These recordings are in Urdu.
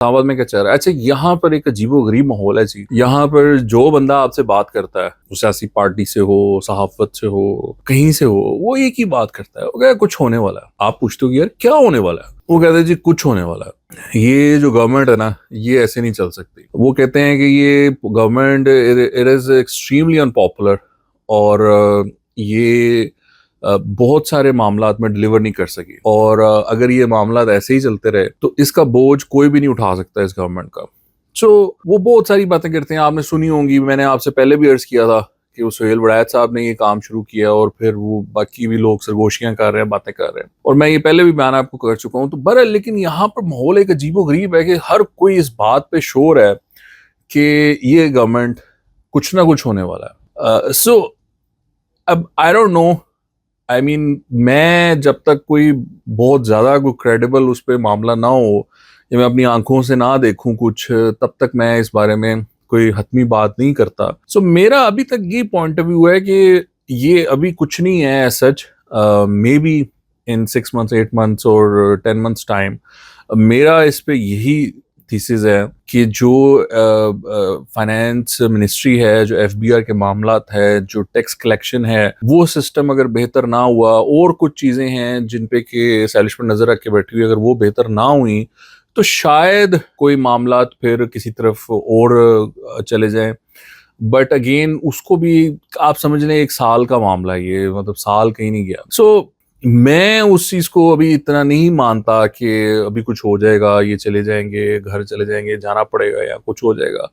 آباد میں کیا چل رہا ہے؟ اچھا یہاں پر ایک عجیب و غریب ماحول ہے جی. یہاں پر جو بندہ آپ سے بات کرتا ہے، وہ سیاسی پارٹی سے ہو، صحافت سے ہو، کہیں سے ہو، وہ ایک ہی بات کرتا ہے، وہ کہتا ہے کچھ ہونے والا ہے. آپ پوچھتے ہو کہ یار کیا ہونے والا ہے؟ وہ کہتے ہیں جی کچھ ہونے والا ہے. یہ جو گورنمنٹ ہے نا، یہ ایسے نہیں چل سکتی. وہ کہتے ہیں کہ یہ گورنمنٹ اٹ از ایکسٹریملی انپاپولر، اور یہ بہت سارے معاملات میں ڈلیور نہیں کر سکی، اور اگر یہ معاملات ایسے ہی چلتے رہے تو اس کا بوجھ کوئی بھی نہیں اٹھا سکتا اس گورنمنٹ کا. وہ بہت ساری باتیں کرتے ہیں، آپ نے سنی ہوں گی. میں نے آپ سے پہلے بھی عرض کیا تھا کہ وہ سہیل وڑایت صاحب نے یہ کام شروع کیا، اور پھر وہ باقی بھی لوگ سرگوشیاں کر رہے ہیں، باتیں کر رہے ہیں، اور میں یہ پہلے بھی بیان آپ کو کر چکا ہوں. تو بہرحال لیکن یہاں پر ماحول ایک عجیب و غریب ہے کہ ہر کوئی اس بات پہ شور ہے کہ یہ گورنمنٹ کچھ نہ کچھ ہونے والا ہے. اب آئی ڈونٹ نو، آئی مین میں جب تک کوئی بہت زیادہ کوئی کریڈیبل اس پہ معاملہ نہ ہو، یا میں اپنی آنکھوں سے نہ دیکھوں کچھ، تب تک میں اس بارے میں کوئی حتمی بات نہیں کرتا. میرا ابھی تک یہ پوائنٹ آف ویو ہے کہ یہ ابھی کچھ نہیں ہے سچ. May be in 6 months 8 months اور 10 months ٹائم میرا اس پہ یہی تھیسز ہے کہ جو فائنینس منسٹری ہے، جو ایف بی آر کے معاملات ہے، جو ٹیکس کلیکشن ہے، وہ سسٹم اگر بہتر نہ ہوا، اور کچھ چیزیں ہیں جن پہ کہ اسٹیبلشمنٹ نظر رکھ کے بیٹھی ہوئی، اگر وہ بہتر نہ ہوئیں تو شاید کوئی معاملات پھر کسی طرف اور چلے جائیں. بٹ اگین اس کو بھی آپ سمجھ لیں 1 سال کا معاملہ ہے، یہ مطلب سال کہیں نہیں گیا. میں اس چیز کو ابھی اتنا نہیں مانتا کہ ابھی کچھ ہو جائے گا، یہ چلے جائیں گے، گھر چلے جائیں گے، جانا پڑے گا یا کچھ ہو جائے گا.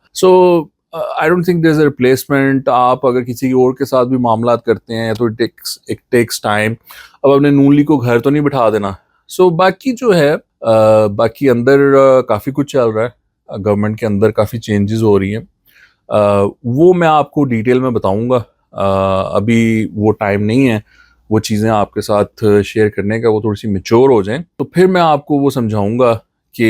I don't think there is a replacement. آپ اگر کسی اور کے ساتھ بھی معاملات کرتے ہیں تو اٹ ٹیکس ٹائم. اب اپنے نون لیگ کو گھر تو نہیں بٹھا دینا. باقی جو ہے باقی اندر کافی کچھ چل رہا ہے، گورنمنٹ کے اندر کافی چینجز ہو رہی ہیں. وہ میں آپ کو ڈیٹیل میں بتاؤں گا. ابھی وہ ٹائم نہیں ہے وہ چیزیں آپ کے ساتھ شیئر کرنے کا. وہ تھوڑی سی میچور ہو جائیں تو پھر میں آپ کو وہ سمجھاؤں گا کہ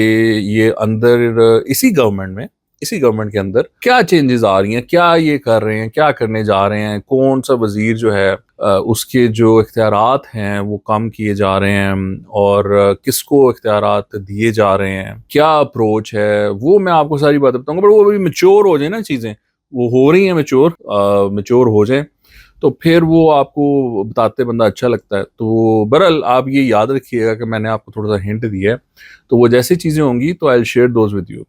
یہ اندر اسی گورنمنٹ کے اندر کیا چینجز آ رہی ہیں، کیا یہ کر رہے ہیں، کیا کرنے جا رہے ہیں، کون سا وزیر جو ہے اس کے جو اختیارات ہیں وہ کم کیے جا رہے ہیں، اور کس کو اختیارات دیے جا رہے ہیں، کیا اپروچ ہے. وہ میں آپ کو ساری باتیں بتاؤں گا. بٹ وہ ابھی میچور ہو جائیں نا، چیزیں وہ ہو رہی ہیں میچور ہو جائیں تو پھر وہ آپ کو بتاتے بندہ اچھا لگتا ہے. تو بہرحال آپ یہ یاد رکھیے گا کہ میں نے آپ کو تھوڑا سا ہنٹ دیا ہے. تو وہ جیسی چیزیں ہوں گی تو I will share those with you.